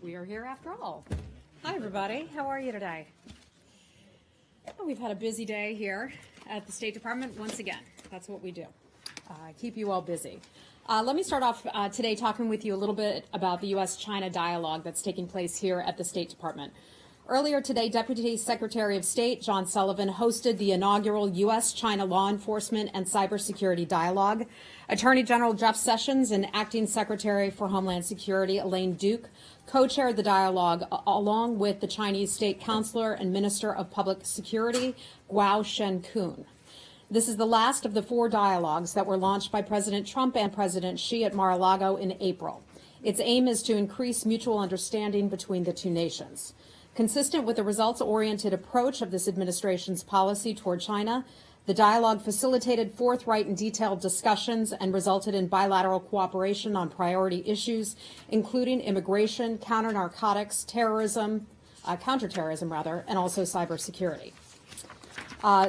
We are here after all. Hi, everybody. How are you today? Well, we've had a busy day here at the State Department once again. That's what we do. Keep you all busy. Let me start off today talking with you a little bit about the U.S.-China dialogue that's taking place here at the State Department. Earlier today, Deputy Secretary of State John Sullivan hosted the inaugural U.S.-China Law Enforcement and Cybersecurity Dialogue. Attorney General Jeff Sessions and Acting Secretary for Homeland Security Elaine Duke co-chaired the dialogue along with the Chinese State Counselor and Minister of Public Security, Guo Shenkun. This is the last of the 4 dialogues that were launched by President Trump and President Xi at Mar-a-Lago in April. Its aim is to increase mutual understanding between the two nations. Consistent with the results-oriented approach of this administration's policy toward China, the dialogue facilitated forthright and detailed discussions and resulted in bilateral cooperation on priority issues, including immigration, counter-narcotics, counterterrorism, and also cybersecurity.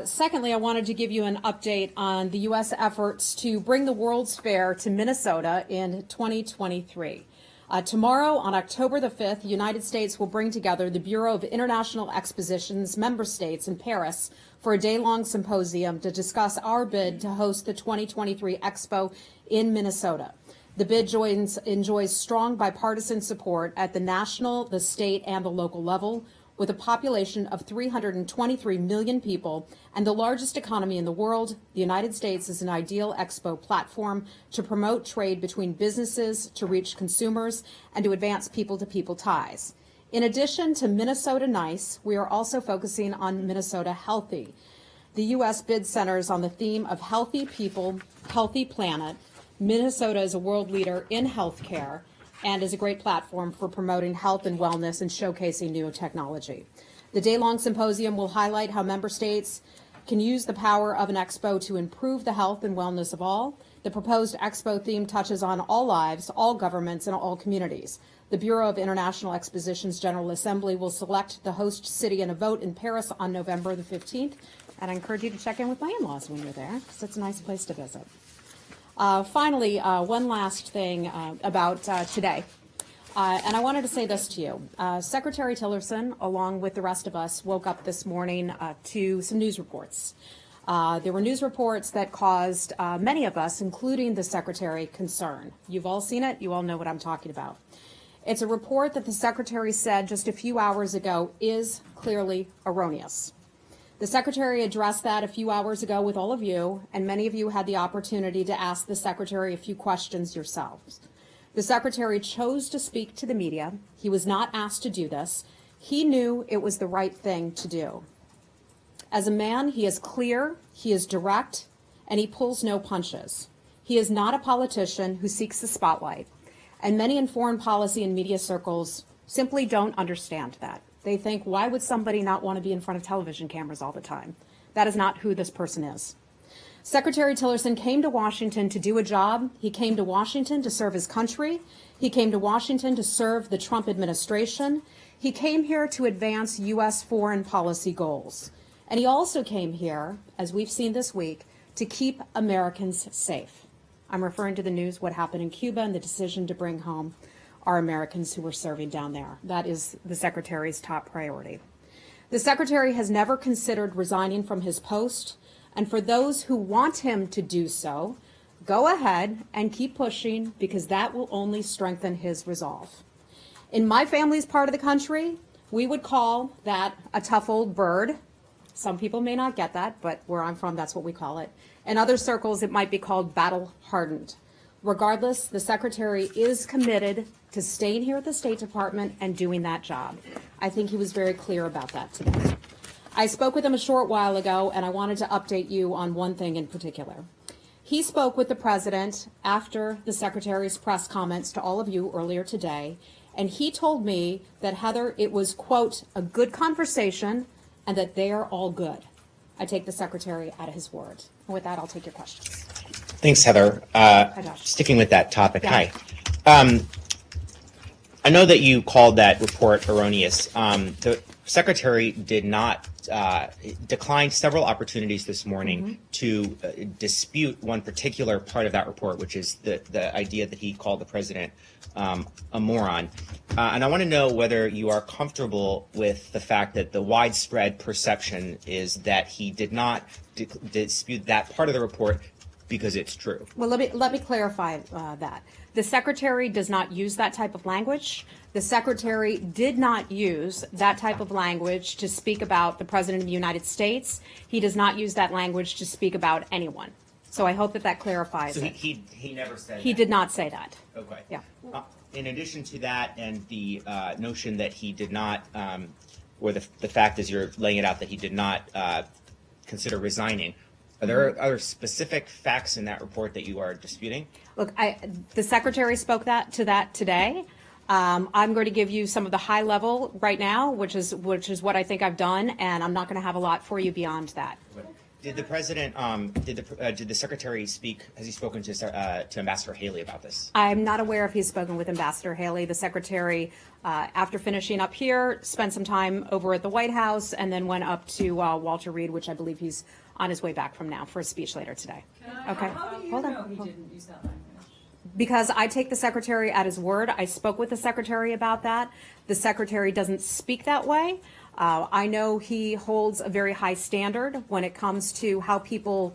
Secondly, I wanted to give you an update on the U.S. efforts to bring the World's Fair to Minnesota in 2023. Tomorrow, on October the 5th, the United States will bring together the Bureau of International Exposition's member states in Paris for a day-long symposium to discuss our bid to host the 2023 Expo in Minnesota. The bid enjoys strong bipartisan support at the national, the state, and the local level, with a population of 323 million people and the largest economy in the world. The United States is an ideal expo platform to promote trade between businesses, to reach consumers, and to advance people-to-people ties. In addition to Minnesota Nice, we are also focusing on Minnesota Healthy. The U.S. bid centers on the theme of healthy people, healthy planet. Minnesota is a world leader in healthcare and is a great platform for promoting health and wellness and showcasing new technology. The day-long symposium will highlight how member states can use the power of an expo to improve the health and wellness of all. The proposed expo theme touches on all lives, all governments, and all communities. The Bureau of International Exposition's General Assembly will select the host city in a vote in Paris on November the 15th. And I encourage you to check in with my in-laws when you're there, because it's a nice place to visit. Finally, one last thing about today. And I wanted to say this to you. Secretary Tillerson, along with the rest of us, woke up this morning to some news reports. There were news reports that caused many of us, including the Secretary, concern. You've all seen it. You all know what I'm talking about. It's a report that the Secretary said just a few hours ago is clearly erroneous. The Secretary addressed that a few hours ago with all of you, and many of you had the opportunity to ask the Secretary a few questions yourselves. The Secretary chose to speak to the media. He was not asked to do this. He knew it was the right thing to do. As a man, he is clear, he is direct, and he pulls no punches. He is not a politician who seeks the spotlight, and many in foreign policy and media circles simply don't understand that. They think, why would somebody not want to be in front of television cameras all the time? That is not who this person is. Secretary Tillerson came to Washington to do a job. He came to Washington to serve his country. He came to Washington to serve the Trump administration. He came here to advance U.S. foreign policy goals. And he also came here, as we've seen this week, to keep Americans safe. I'm referring to the news, what happened in Cuba, and the decision to bring home our Americans who were serving down there. That is the Secretary's top priority. The Secretary has never considered resigning from his post, and for those who want him to do so, go ahead and keep pushing, because that will only strengthen his resolve. In my family's part of the country, we would call that a tough old bird. Some people may not get that, but where I'm from, that's what we call it. In other circles, it might be called battle-hardened. Regardless, the Secretary is committed to staying here at the State Department and doing that job. I think he was very clear about that today. I spoke with him a short while ago, and I wanted to update you on one thing in particular. He spoke with the President after the Secretary's press comments to all of you earlier today, and he told me that, Heather, it was, quote, a good conversation and that they are all good. I take the Secretary at his word. And with that, I'll take your questions. Thanks, Heather. Hi, Josh. Sticking with that topic, Yeah. Hi. I know that you called that report erroneous. The Secretary did not declined several opportunities this morning to dispute one particular part of that report, which is the idea that he called the president a moron. And I want to know whether you are comfortable with the fact that the widespread perception is that he did not dispute that part of the report because it's true. Well, let me clarify that. The secretary does not use that type of language. The secretary did not use that type of language to speak about the President of the United States. He does not use that language to speak about anyone. So I hope that that clarifies So it. he never said He that. did not say that. Okay. Yeah. In addition to that, and the notion that he did not, or the fact as you're laying it out that he did not consider resigning, are there other specific facts in that report that you are disputing? Look, the secretary spoke to that today. I'm going to give you some of the high level right now, which is what I think I've done, and I'm not going to have a lot for you beyond that. Did the president, did the secretary speak? Has he spoken to Ambassador Haley about this? I'm not aware if he's spoken with Ambassador Haley. The secretary, after finishing up here, spent some time over at the White House and then went up to Walter Reed, which I believe he's on his way back from now for a speech later today. Okay. How do you Hold on. know he didn't use that language? Because I take the secretary at his word. I spoke with the secretary about that. The secretary doesn't speak that way. I know he holds a very high standard when it comes to how people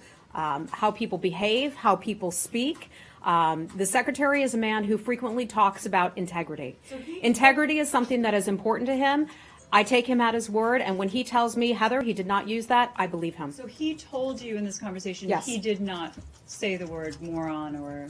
behave, how people speak. The secretary is a man who frequently talks about integrity. Integrity is something that is important to him. I take him at his word, and when he tells me, Heather, he did not use that, I believe him. So he told you in this conversation Yes. he did not say the word moron or...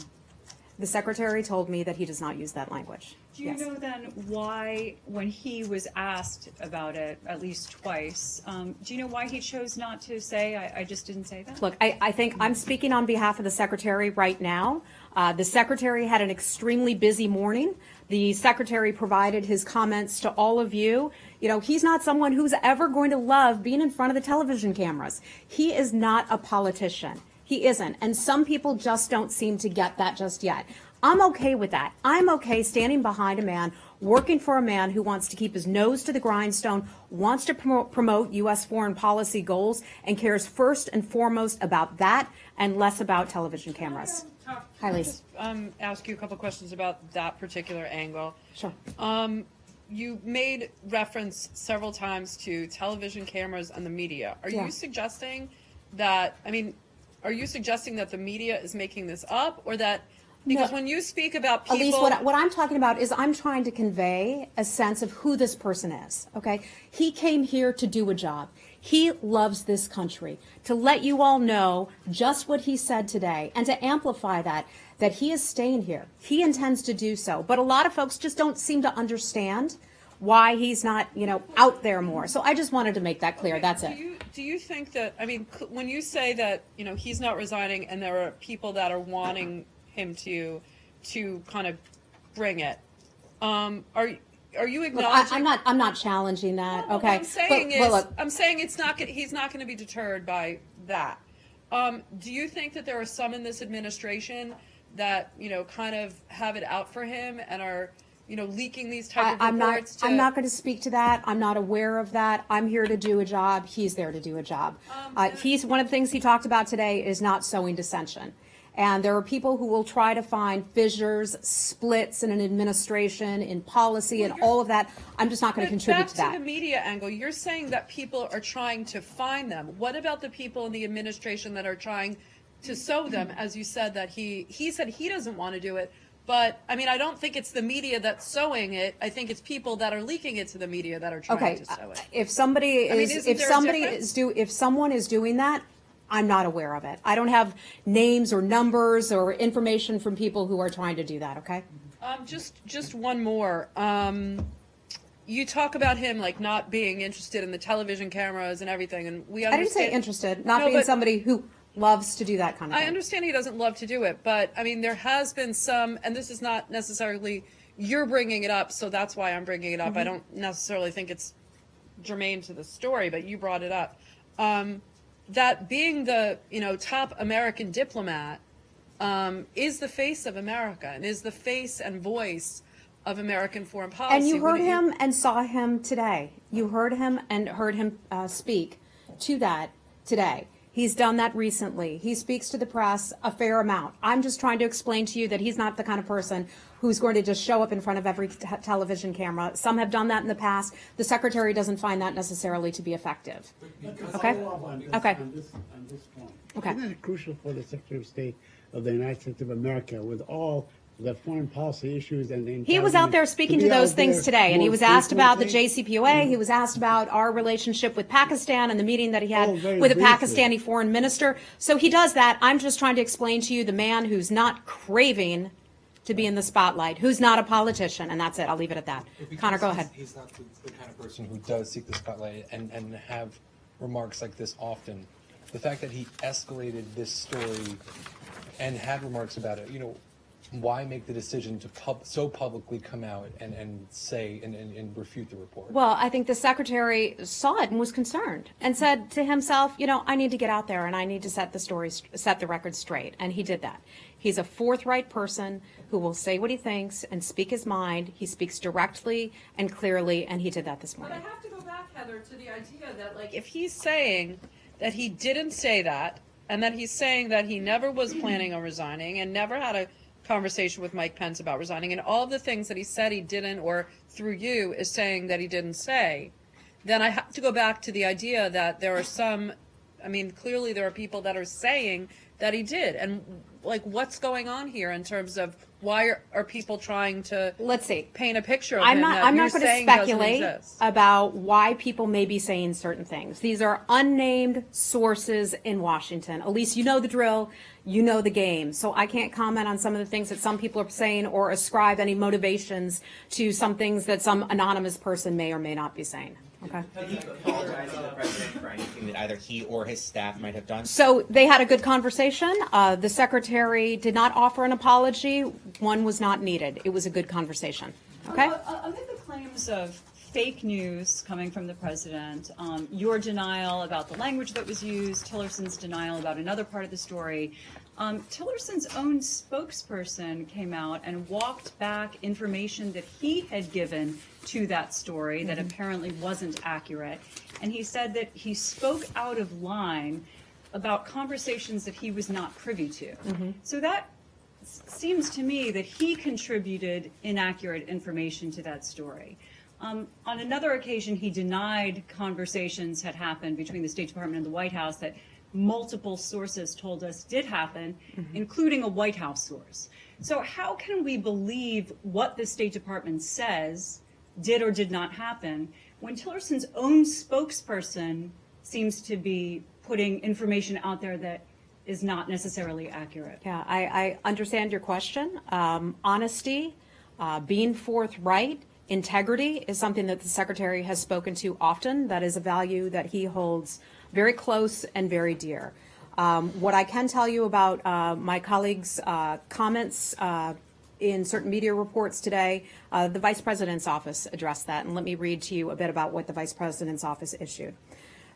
The secretary told me that he does not use that language. Do you Yes. know then why, when he was asked about it at least twice, do you know why he chose not to say, I just didn't say that? Look, I think I'm speaking on behalf of the secretary right now. The secretary had an extremely busy morning. The secretary provided his comments to all of you. You know, he's not someone who's ever going to love being in front of the television cameras. He is not a politician. He isn't. And some people just don't seem to get that just yet. I'm okay with that. I'm okay standing behind a man, working for a man who wants to keep his nose to the grindstone, wants to promote U.S. foreign policy goals, and cares first and foremost about that and less about television cameras. Hi, Lise. Ask you a couple questions about that particular angle. Sure. You made reference several times to television cameras and the media. Are Yeah. you suggesting that, are you suggesting that the media is making this up, or that, because No. when you speak about people... Elise, what I'm talking about is I'm trying to convey a sense of who this person is, okay? He came here to do a job. He loves this country. To let you all know just what he said today and to amplify that he is staying here. He intends to do so. But a lot of folks just don't seem to understand why he's not, out there more. So I just wanted to make that clear. Okay, That's it. Do you think that, when you say that, he's not resigning and there are people that are wanting him to kind of bring it, are you Look, acknowledging... I'm not challenging that, Well, okay? What I'm saying But is, look, I'm saying he's not going to be deterred by that. Do you think that there are some in this administration that kind of have it out for him and are leaking these type of I'm reports? not going to speak to that. I'm not aware of that. I'm here to do a job. He's there to do a job. He's one of the things he talked about today is not sowing dissension. And there are people who will try to find fissures, splits in an administration, in policy, and all of that. I'm just not going to contribute to Back that. to the media angle, you're saying that people are trying to find them. What about the people in the administration that are trying to sow them? As you said, that he said he doesn't want to do it. But I don't think it's the media that's sowing it. I think it's people that are leaking it to the media that are trying Okay, to sow it. if somebody is, isn't if there a somebody difference? if someone is doing that, I'm not aware of it. I don't have names or numbers or information from people who are trying to do that. Okay. Just one more. You talk about him like not being interested in the television cameras and everything, and we I didn't understand. say interested. Not No, being but- somebody who loves to do that kind of thing. I understand he doesn't love to do it, but there has been some, and this is not necessarily you're bringing it up, so that's why I'm bringing it up. I don't necessarily think it's germane to the story, but you brought it up. That being the top American diplomat is the face of America and is the face and voice of American foreign policy. And you heard wouldn't him and saw him today. You heard him and heard him speak to that today. He's done that recently. He speaks to the press a fair amount. I'm just trying to explain to you that he's not the kind of person who's going to just show up in front of every television camera. Some have done that in the past. The secretary doesn't find that necessarily to be effective. Okay? Okay. On this point. Okay. Isn't it crucial for the Secretary of State of the United States of America, with all the foreign policy issues and the He was out there speaking to those things today, and he was asked about the JCPOA. He was asked about our relationship with Pakistan and the meeting that he had very with a briefly. Pakistani foreign minister. So he does that. I'm just trying to explain to you the man who's not craving to be in the spotlight, who's not a politician, and that's it. I'll leave it at that. Connor, go ahead. He's not the kind of person who does seek the spotlight and have remarks like this often. The fact that he escalated this story and had remarks about it, why make the decision to so publicly come out and say and refute the report? Well, I think the secretary saw it and was concerned and said to himself, I need to get out there and I need to set the record straight. And he did that. He's a forthright person who will say what he thinks and speak his mind. He speaks directly and clearly, and he did that this But morning. I have to go back, Heather, to the idea that, like, if he's saying that he didn't say that, and that he's saying that he never was planning on resigning and never had a conversation with Mike Pence about resigning, and all the things that he said he didn't, or through you is saying that he didn't say, then I have to go back to the idea that there are clearly there are people that are saying that he did. And, like, what's going on here in terms of why are people trying to Let's see. paint a picture of I'm him not that going you're to saying doesn't speculate exist? about why people may be saying certain things. These are unnamed sources in Washington. Elise, you know the drill. You know the game. So I can't comment on some of the things that some people are saying or ascribe any motivations to some things that some anonymous person may or may not be saying. Okay. Did he apologize to the president for anything that either he or his staff might have done? So they had a good conversation. The secretary did not offer an apology. One was not needed. It was a good conversation. Okay. Amid the claims of fake news coming from the president, your denial about the language that was used, Tillerson's denial about another part of the story, Tillerson's own spokesperson came out and walked back information that he had given to that story that apparently wasn't accurate. And he said that he spoke out of line about conversations that he was not privy to. So that seems to me that he contributed inaccurate information to that story. On another occasion, he denied conversations had happened between the State Department and the White House that multiple sources told us did happen, including a White House source. So how can we believe what the State Department says did or did not happen when Tillerson's own spokesperson seems to be putting information out there that is not necessarily accurate? Yeah, I understand your question. Honesty, being forthright, integrity is something that the secretary has spoken to often. That is a value that he holds very close and very dear. What I can tell you about my colleagues' comments in certain media reports today, the Vice President's office addressed that, and let me read to you a bit about what the Vice President's office issued.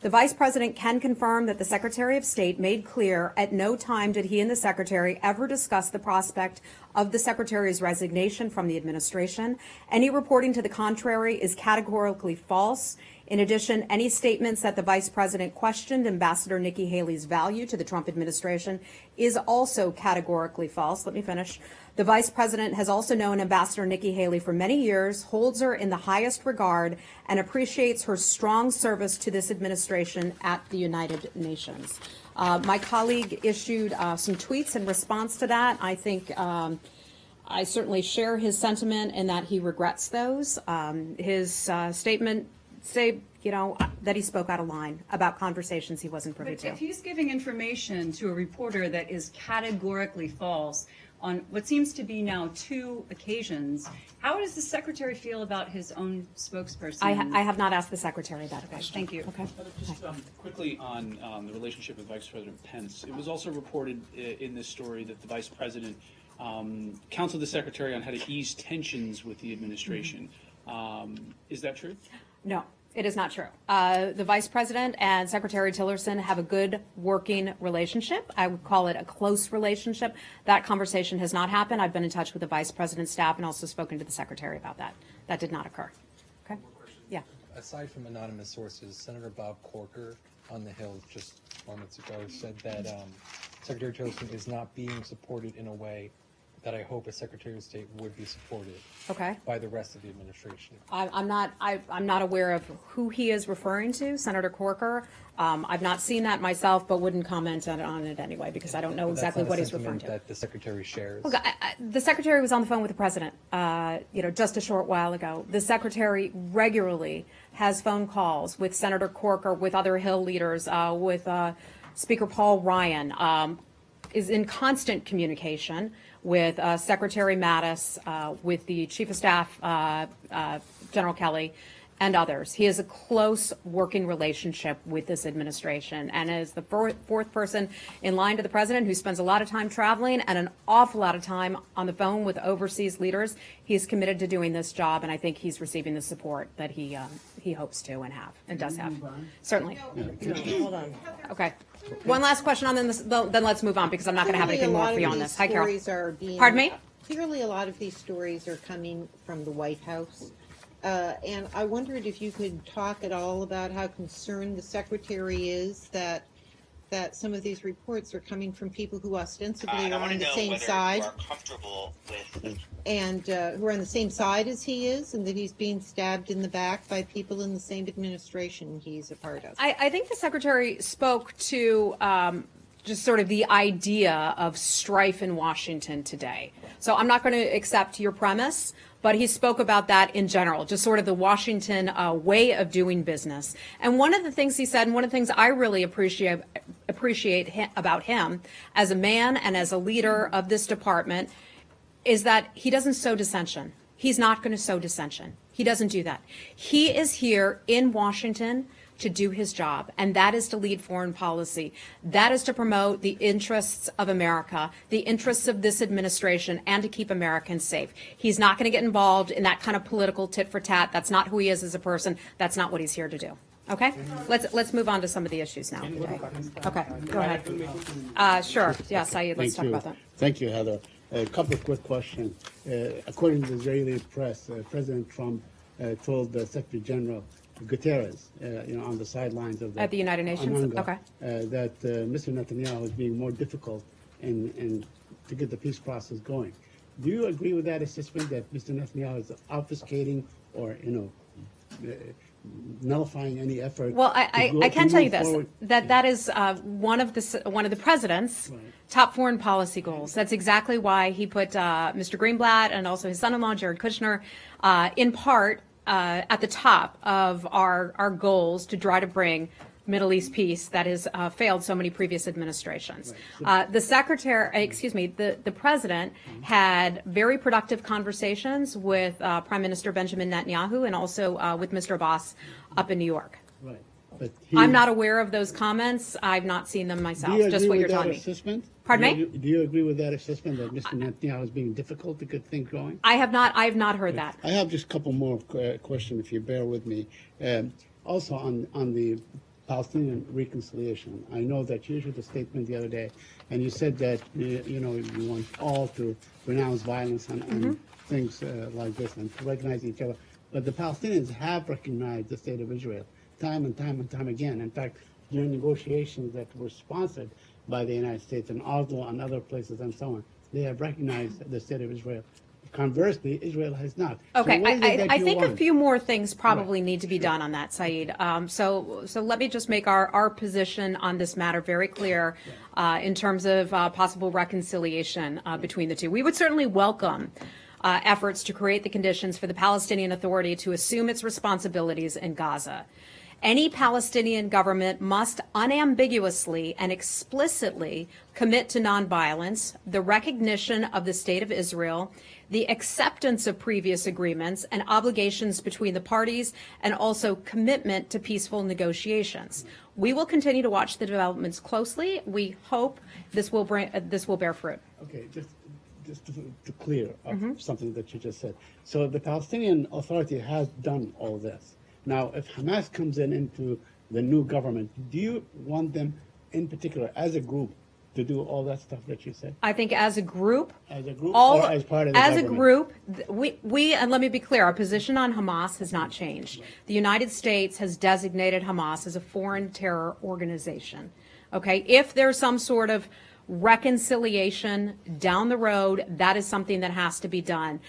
The Vice President can confirm that the Secretary of State made clear at no time did he and the Secretary ever discuss the prospect of the Secretary's resignation from the administration. Any reporting to the contrary is categorically false. In addition, any statements that the Vice President questioned Ambassador Nikki Haley's value to the Trump administration is also categorically false. Let me finish. The Vice President has also known Ambassador Nikki Haley for many years, holds her in the highest regard, and appreciates her strong service to this administration at the United Nations. My colleague issued some tweets in response to that. I think I certainly share his sentiment in that he regrets those. His statement say, that he spoke out of line about conversations he wasn't privy But to. if he's giving information to a reporter that is categorically false on what seems to be now 2 occasions, how does the secretary feel about his own spokesperson? I have not asked the secretary that question. Thank you. Okay. Just quickly on the relationship with Vice President Pence. It was also reported in this story that the Vice President counseled the Secretary on how to ease tensions with the administration. Is that true? No, It is not true. The Vice President and Secretary Tillerson have a good working relationship. I would call it a close relationship. That conversation has not happened. I've been in touch with the Vice President's staff and also spoken to the Secretary about that. That did not occur. Okay? Yeah. Aside from anonymous sources, Senator Bob Corker on the Hill just moments ago said that Secretary Tillerson is not being supported in a way that I hope a Secretary of State would be supported Okay. by the rest of the administration. I'm not aware of who he is referring to, Senator Corker. I've not seen that myself, but wouldn't comment on it anyway because I don't know But that's exactly not a what he's referring sentiment to. that the Secretary shares. Look, the Secretary was on the phone with the President, just a short while ago. The Secretary regularly has phone calls with Senator Corker, with other Hill leaders, with Speaker Paul Ryan, is in constant communication with Secretary Mattis, with the Chief of Staff, General Kelly, and others. He has a close working relationship with this administration and is the fourth person in line to the president who spends a lot of time traveling and an awful lot of time on the phone with overseas leaders. He's committed to doing this job, and I think he's receiving the support that he hopes to and does have. Certainly. Hold on. Okay. One last question on this, then let's move on because I'm not going to have anything more beyond this. Hi, Carol. Pardon me? Clearly, a lot of these stories are coming from the White House. And I wondered if you could talk at all about how concerned the Secretary is that some of these reports are coming from people who ostensibly are on the same side. You are comfortable with And who are on the same side as he is, and that he's being stabbed in the back by people in the same administration he's a part of. I think the Secretary spoke to just sort of the idea of strife in Washington today. So I'm not going to accept your premise, but he spoke about that in general, just sort of the Washington way of doing business. And one of the things he said, and one of the things I really appreciate about him as a man and as a leader of this department is that he doesn't sow dissension. He's not going to sow dissension. He doesn't do that. He is here in Washington to do his job, and that is to lead foreign policy. That is to promote the interests of America, the interests of this administration, and to keep Americans safe. He's not going to get involved in that kind of political tit for tat. That's not who he is as a person. That's not what he's here to do. Okay? Let's move on to some of the issues now. Okay, go ahead. Sure. Yeah, Saeed, let's talk about that. Thank you, Heather. A couple of quick questions. According to the Israeli press, President Trump told the Secretary General Guterres, on the sidelines of At the United Nations? Ananga, Okay. that Mr. Netanyahu is being more difficult in to get the peace process going. Do you agree with that assessment that Mr. Netanyahu is obfuscating or nullifying any effort? Well, I can tell you this, forward? that is one of the president's top foreign policy goals. That's exactly why he put Mr. Greenblatt and also his son-in-law, Jared Kushner, in part at the top of our goals to try to bring Middle East peace that has failed so many previous administrations. The president had very productive conversations with Prime Minister Benjamin Netanyahu and also with Mr. Abbas up in New York. Right. But I'm not aware of those comments. I've not seen them myself, just what you're telling me. Assessment? Pardon me? Do you agree with that assessment that Mr. Netanyahu is being difficult to get things going? I have not heard that. I have just a couple more questions, if you bear with me. Also on the Palestinian reconciliation, I know that you issued a statement the other day, and you said that you want all to renounce violence and things like this and to recognize each other. But the Palestinians have recognized the state of Israel time and time again. In fact, during negotiations that were sponsored by the United States in Oslo and other places and so on, they have recognized the state of Israel. Conversely, Israel has not. Okay, So what is it that I you think a want? few more things probably need to be done on that, Saeed. So let me just make our position on this matter very clear in terms of possible reconciliation between the two. We would certainly welcome efforts to create the conditions for the Palestinian Authority to assume its responsibilities in Gaza. Any Palestinian government must unambiguously and explicitly commit to nonviolence, the recognition of the State of Israel, the acceptance of previous agreements and obligations between the parties, and also commitment to peaceful negotiations. We will continue to watch the developments closely. We hope this will bear fruit. Okay, just to clear up something that you just said. So the Palestinian Authority has done all this. Now, if Hamas comes into the new government, do you want them, in particular, as a group, to do all that stuff that you said? I think as a group, As a group all, or as part of the as a government? group, we, and let me be clear, our position on Hamas has not changed. The United States has designated Hamas as a foreign terror organization. Okay, if there's some sort of reconciliation down the road, that is something that has to be done.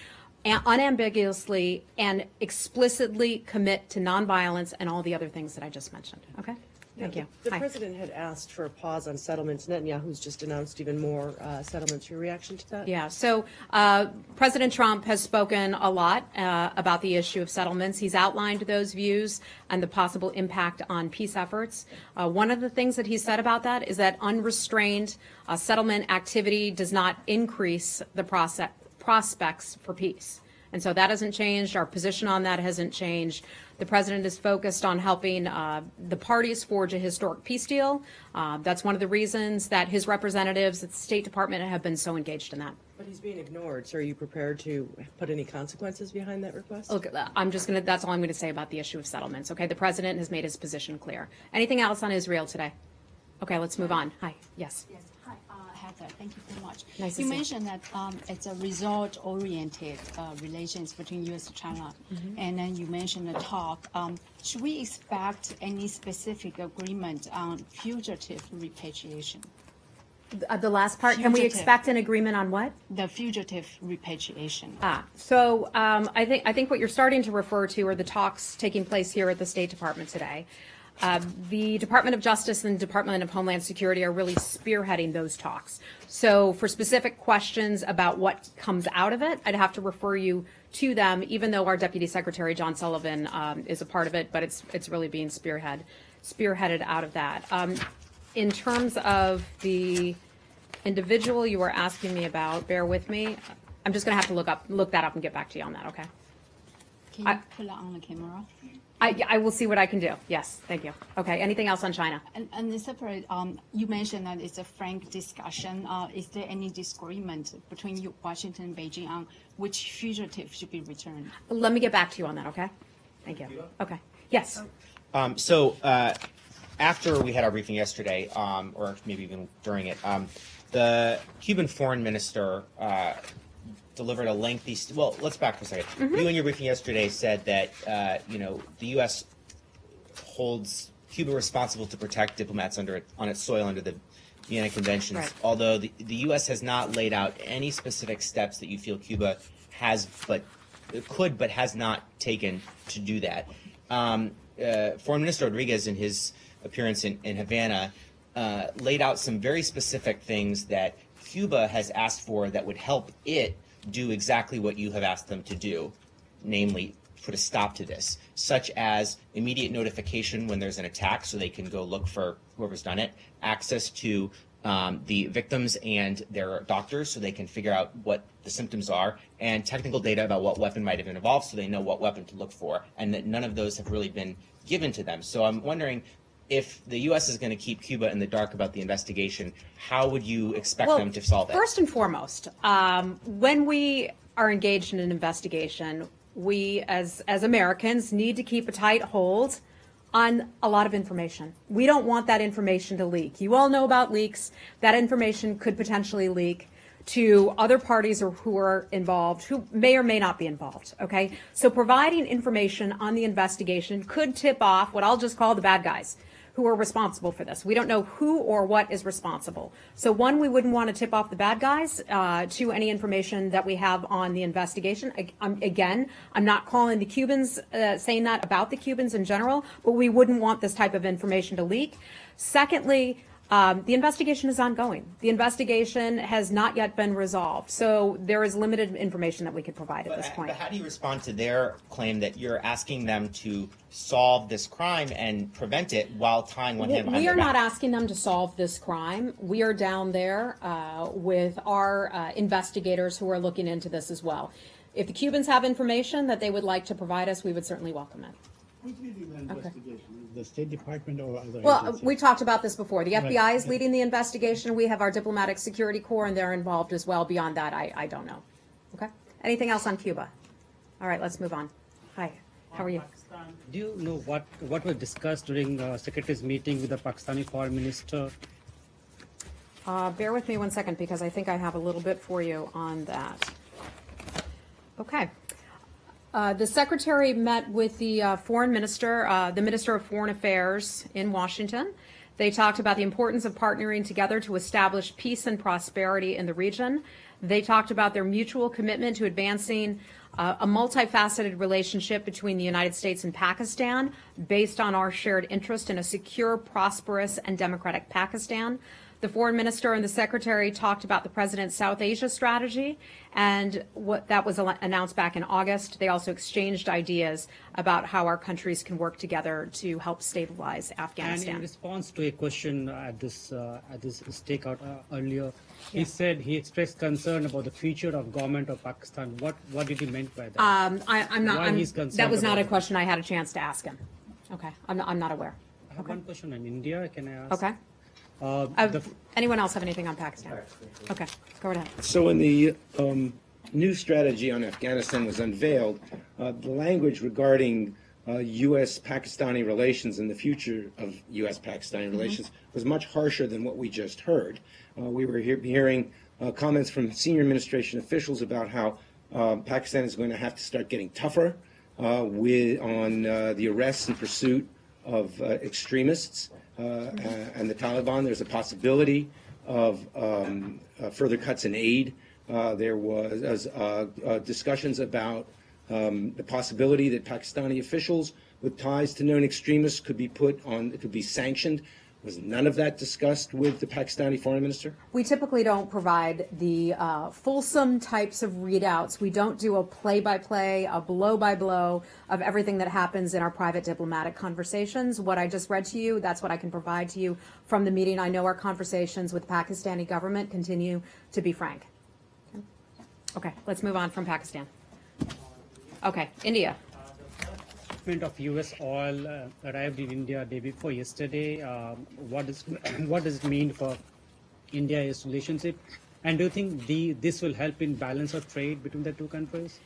Unambiguously and explicitly commit to nonviolence and all the other things that I just mentioned. Okay? Thank you. The Hi. president had asked for a pause on settlements. Netanyahu's just announced even more settlements. Your reaction to that? Yeah, so President Trump has spoken a lot about the issue of settlements. He's outlined those views and the possible impact on peace efforts. One of the things that he said about that is that unrestrained settlement activity does not increase the prospects for peace. And so that hasn't changed. Our position on that hasn't changed. The president is focused on helping the parties forge a historic peace deal. That's one of the reasons that his representatives at the State Department have been so engaged in that. But he's being ignored. So are you prepared to put any consequences behind that request? Look, that's all I'm going to say about the issue of settlements. Okay, the president has made his position clear. Anything else on Israel today? Okay, let's move on. Hi, yes. Yes. Hi, Heather. Thank you very much. Nice to you see you. mentioned that it's a result-oriented relations between U.S. and China, and then you mentioned the talk. Should we expect any specific agreement on fugitive repatriation? The last part, can we Fugitive. expect an agreement on what? The fugitive repatriation. So I think what you're starting to refer to are the talks taking place here at the State Department today. The Department of Justice and Department of Homeland Security are really spearheading those talks. So for specific questions about what comes out of it, I'd have to refer you to them, even though our Deputy Secretary, John Sullivan, is a part of it, but it's really being spearheaded out of that. In terms of the individual you were asking me about, bear with me. I'm just going to have to look that up and get back to you on that, okay? Can you pull it on the camera? I will see what I can do. Yes, thank you. Okay, anything else on China? And separate, you mentioned that it's a frank discussion. Is there any disagreement between Washington and Beijing on which fugitive should be returned? Let me get back to you on that, okay? Thank you. Okay. Yes. After we had our briefing yesterday, or maybe even during it, the Cuban foreign minister delivered a lengthy. Well, let's back for a second. You in your briefing yesterday said that the U.S. holds Cuba responsible to protect diplomats on its soil under the Vienna Conventions. Right. Although the U.S. has not laid out any specific steps that you feel Cuba has, but has not taken to do that. Foreign Minister Rodriguez, in his appearance in Havana, laid out some very specific things that Cuba has asked for that would help it do exactly what you have asked them to do, namely put a stop to this, such as immediate notification when there's an attack so they can go look for whoever's done it, access to the victims and their doctors so they can figure out what the symptoms are, and technical data about what weapon might have been involved so they know what weapon to look for, and that none of those have really been given to them. So I'm wondering, if the U.S. is going to keep Cuba in the dark about the investigation, how would you expect them to solve it? First and foremost, when we are engaged in an investigation, we as Americans need to keep a tight hold on a lot of information. We don't want that information to leak. You all know about leaks. That information could potentially leak to other parties or who are involved, who may or may not be involved, okay? So providing information on the investigation could tip off what I'll just call the bad guys who are responsible for this. We don't know who or what is responsible. So one, we wouldn't want to tip off the bad guys to any information that we have on the investigation. Again, I'm not calling the Cubans, saying that about the Cubans in general, but we wouldn't want this type of information to leak. Secondly, the investigation is ongoing. The investigation has not yet been resolved. So there is limited information that we could provide at this point. But how do you respond to their claim that you're asking them to solve this crime and prevent it while tying one hand behind We their are back? not asking them to solve this crime. We are down there with our investigators who are looking into this as well. If the Cubans have information that they would like to provide us, we would certainly welcome it. Who's leading the investigation? The State Department or other Well, agencies? we talked about this before. The FBI is Okay. leading the investigation. We have our diplomatic security corps, and they're involved as well. Beyond that, I don't know. Okay? Anything else on Cuba? All right, let's move on. Hi. How are you? Do you know what was discussed during Secretary's meeting with the Pakistani Foreign Minister? Bear with me one second because I think I have a little bit for you on that. Okay. The Secretary met with the Foreign Minister, the Minister of Foreign Affairs in Washington. They talked about the importance of partnering together to establish peace and prosperity in the region. They talked about their mutual commitment to advancing a multifaceted relationship between the United States and Pakistan based on our shared interest in a secure, prosperous, and democratic Pakistan. The Foreign Minister and the Secretary talked about the President's South Asia strategy and what that was announced back in August. They also exchanged ideas about how our countries can work together to help stabilize Afghanistan. And in response to a question at this stakeout earlier, he said he expressed concern about the future of government of Pakistan. What did he mean by that? I'm not. Why he's concerned that was not about a it? question I had a chance to ask him. Okay, I'm not aware. I have one question on India. Can I ask? Okay. Anyone else have anything on Pakistan? Okay, go right ahead. So when the new strategy on Afghanistan was unveiled, the language regarding U.S.-Pakistani relations and the future of U.S.-Pakistani relations was much harsher than what we just heard. We were hearing comments from senior administration officials about how Pakistan is going to have to start getting tougher on the arrests and pursuit of extremists and the Taliban. There's a possibility of further cuts in aid. There was discussions about the possibility that Pakistani officials with ties to known extremists could be sanctioned. Was none of that discussed with the Pakistani foreign minister? We typically don't provide the fulsome types of readouts. We don't do a play-by-play, a blow-by-blow of everything that happens in our private diplomatic conversations. What I just read to you, that's what I can provide to you from the meeting. I know our conversations with the Pakistani government continue to be frank. Okay, let's move on from Pakistan. Okay, India. Of U.S. oil arrived in India day before yesterday. What does it mean for India-US relationship? And do you think this will help in balance of trade between the two countries?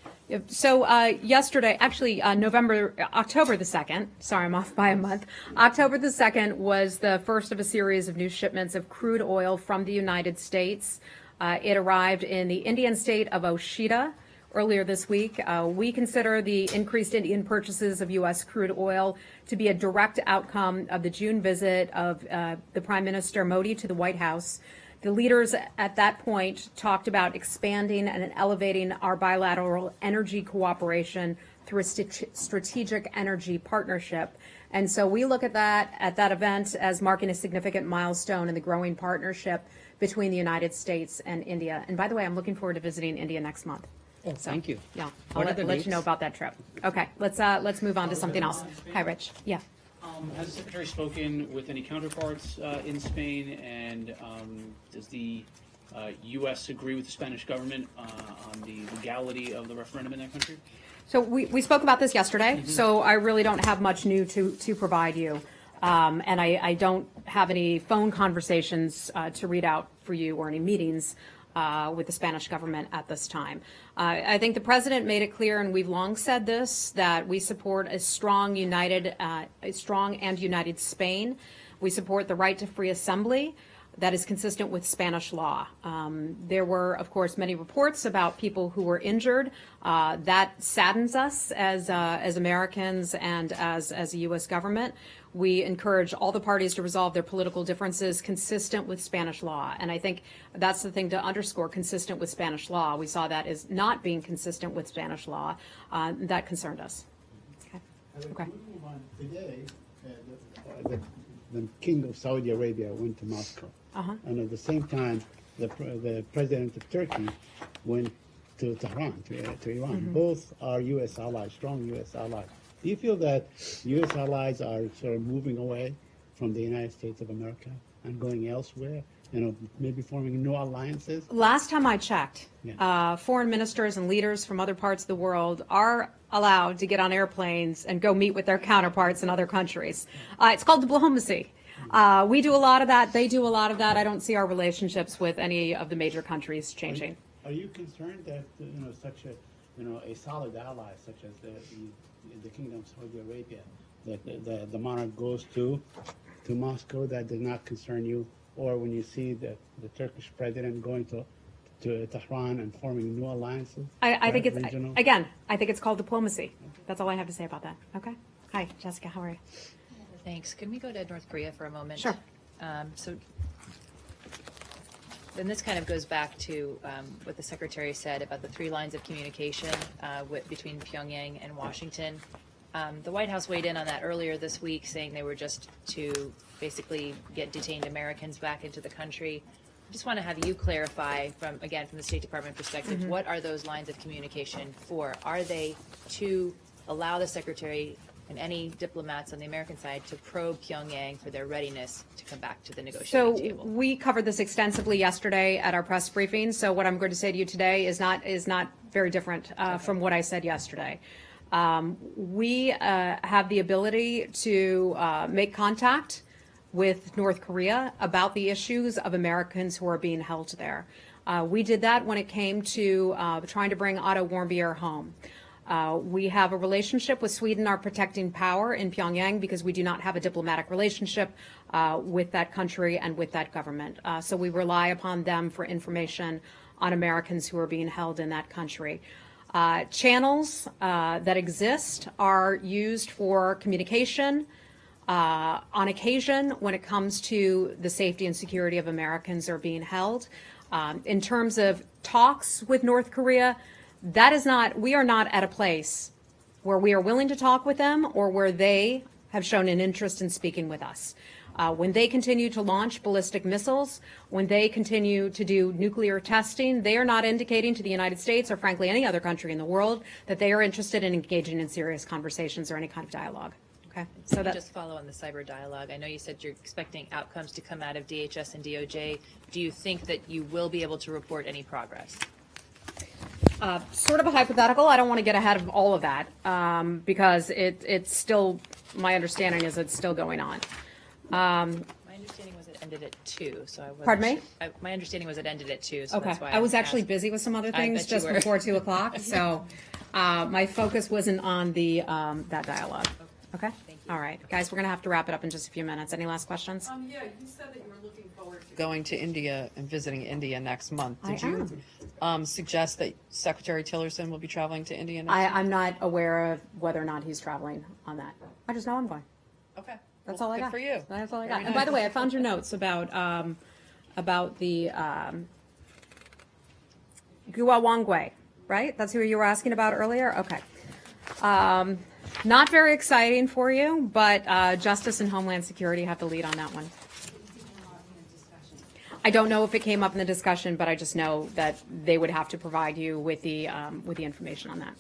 So yesterday, actually October the 2nd, sorry, I'm off by a month. October the 2nd was the first of a series of new shipments of crude oil from the United States. It arrived in the Indian state of Oshita earlier this week. We consider the increased Indian purchases of U.S. crude oil to be a direct outcome of the June visit of the Prime Minister Modi to the White House. The leaders at that point talked about expanding and elevating our bilateral energy cooperation through a strategic energy partnership. And so we look at that event as marking a significant milestone in the growing partnership between the United States and India. And by the way, I'm looking forward to visiting India next month. Oh, thank you. Yeah, I'll let you know about that trip. Okay, let's move on to something else. Hi, Rich. Yeah. Has the Secretary spoken with any counterparts in Spain, and does the U.S. agree with the Spanish government on the legality of the referendum in that country? So we spoke about this yesterday, so I really don't have much new to provide you. And I don't have any phone conversations to read out for you or any meetings with the Spanish government at this time. I think the president made it clear, and we've long said this, that we support a strong and united Spain. We support the right to free assembly that is consistent with Spanish law. There were, of course, many reports about people who were injured. That saddens us as Americans and as a U.S. government. We encourage all the parties to resolve their political differences consistent with Spanish law. And I think that's the thing to underscore, consistent with Spanish law. We saw that as not being consistent with Spanish law. That concerned us. Okay. Today, the king of Saudi Arabia went to Moscow. And at the same time, the president of Turkey went to Tehran, to Iran. Both are U.S. allies, strong U.S. allies. Do you feel that U.S. allies are sort of moving away from the United States of America and going elsewhere, maybe forming new alliances? Last time I checked, foreign ministers and leaders from other parts of the world are allowed to get on airplanes and go meet with their counterparts in other countries. It's called diplomacy. We do a lot of that. They do a lot of that. I don't see our relationships with any of the major countries changing. Are you concerned that such a solid ally such as the Kingdom of Saudi Arabia, that the monarch goes to Moscow, that does not concern you, or when you see the Turkish president going to Tehran and forming new alliances? I think it's, regional? again, I think it's called diplomacy. That's all I have to say about that. Okay? Hi, Jessica, how are you? Thanks. Can we go to North Korea for a moment? Sure. So then this kind of goes back to what the Secretary said about the 3 lines of communication between Pyongyang and Washington. The White House weighed in on that earlier this week, saying they were just to basically get detained Americans back into the country. I just want to have you clarify, from the State Department perspective, what are those lines of communication for? Are they to allow the Secretary and any diplomats on the American side to probe Pyongyang for their readiness to come back to the negotiating So table? we covered this extensively yesterday at our press briefing. So what I'm going to say to you today is not very different from what I said yesterday. We have the ability to make contact with North Korea about the issues of Americans who are being held there. We did that when it came to trying to bring Otto Warmbier home. We have a relationship with Sweden, our protecting power in Pyongyang, because we do not have a diplomatic relationship with that country and with that government. So we rely upon them for information on Americans who are being held in that country. Channels that exist are used for communication on occasion when it comes to the safety and security of Americans who are being held. In terms of talks with North Korea, we are not at a place where we are willing to talk with them or where they have shown an interest in speaking with us. When they continue to launch ballistic missiles, when they continue to do nuclear testing, they are not indicating to the United States or frankly any other country in the world that they are interested in engaging in serious conversations or any kind of dialogue. Okay, so that Just follow on the cyber dialogue. I know you said you're expecting outcomes to come out of DHS and DOJ. Do you think that you will be able to report any progress? sort of a hypothetical. I don't want to get ahead of all of that because it's still, my understanding is it's still going on. My understanding was it ended at 2, so I wasn't Pardon me? sure. My understanding was it ended at 2, so Okay, that's why I was actually asked. busy with some other I things bet you just were. before 2 o'clock, so my focus wasn't on the that dialogue. Okay? All right, guys, we're going to have to wrap it up in just a few minutes. Any last questions? Yeah, you said that you were looking forward to going to India and visiting India next month. I Did you suggest that Secretary Tillerson will be traveling to India next month? I'm not aware of whether or not he's traveling on that. I just know I'm going. Okay. That's Well, all I good got. for you. That's all I Very got. And by the nice. way, I found your notes about the Guo Wangwei, right? That's who you were asking about earlier? Okay. Not very exciting for you, but Justice and Homeland Security have the lead on that one. I don't know if it came up in the discussion, but I just know that they would have to provide you with the information on that.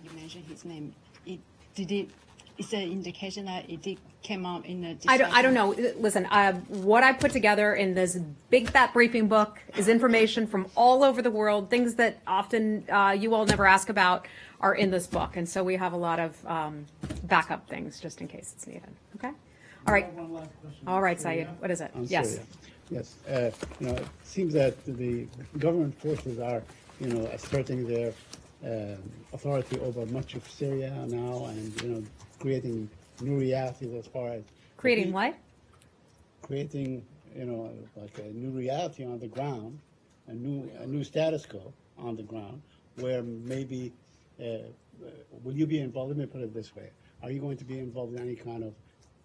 You mentioned his name. Is there indication that it did came out in the discussion? I don't know. Listen, what I put together in this big fat briefing book is information from all over the world. Things that often you all never ask about are in this book, and so we have a lot of backup things just in case it's needed. Okay. All right. One last question. All right, Syria. Syed. What is it? On Yes. Syria. Yes. It seems that the government forces are, asserting their authority over much of Syria now, and creating new realities as far as Creating what? creating, like a new reality on the ground, a new status quo on the ground, where maybe, will you be involved? Let me put it this way: are you going to be involved in any kind of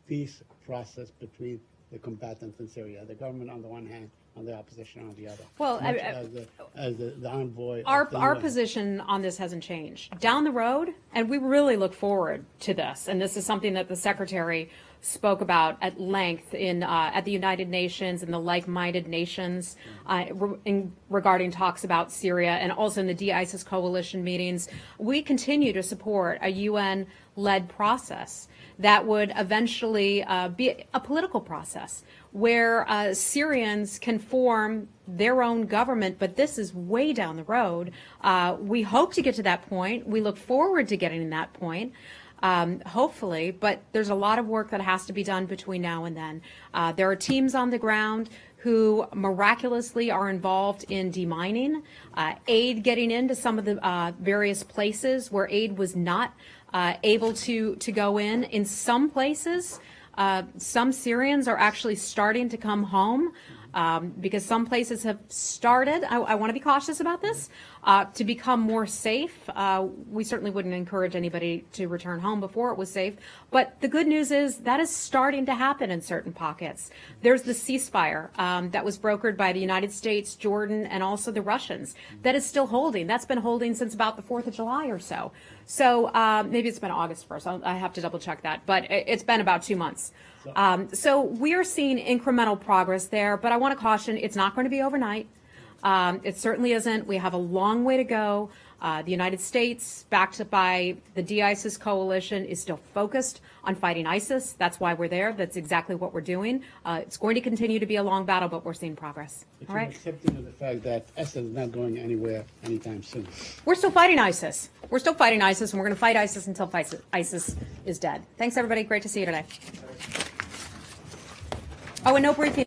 peace process between the combatants in Syria, the government on the one hand, and the opposition on the other? Well, Much as the envoy. Our of the UN. position on this hasn't changed. Down the road, and we really look forward to this, and this is something that the Secretary spoke about at length at the United Nations and the like-minded nations regarding talks about Syria, and also in the de-ISIS coalition meetings. We continue to support a UN-led process that would eventually be a political process where Syrians can form their own government, but this is way down the road. We hope to get to that point. We look forward to getting to that point, hopefully, but there's a lot of work that has to be done between now and then. There are teams on the ground who miraculously are involved in demining, aid getting into some of the various places where aid was not able to go in. In some places, some Syrians are actually starting to come home because some places have started, I want to be cautious about this, to become more safe. We certainly wouldn't encourage anybody to return home before it was safe. But the good news is that is starting to happen in certain pockets. There's the ceasefire that was brokered by the United States, Jordan, and also the Russians that is still holding. That's been holding since about the 4th of July or so. So maybe it's been August 1st. I have to double check that. But it's been about 2 months. So we are seeing incremental progress there. But I want to caution, it's not going to be overnight. It certainly isn't. We have a long way to go. The United States, backed by the De-ISIS coalition, is still focused on fighting ISIS. That's why we're there. That's exactly what we're doing. It's going to continue to be a long battle, but we're seeing progress. But All you're right? accepting the fact that Assad is not going anywhere anytime soon. We're still fighting ISIS. We're still fighting ISIS, and we're going to fight ISIS until ISIS is dead. Thanks, everybody. Great to see you today. Oh, and no briefing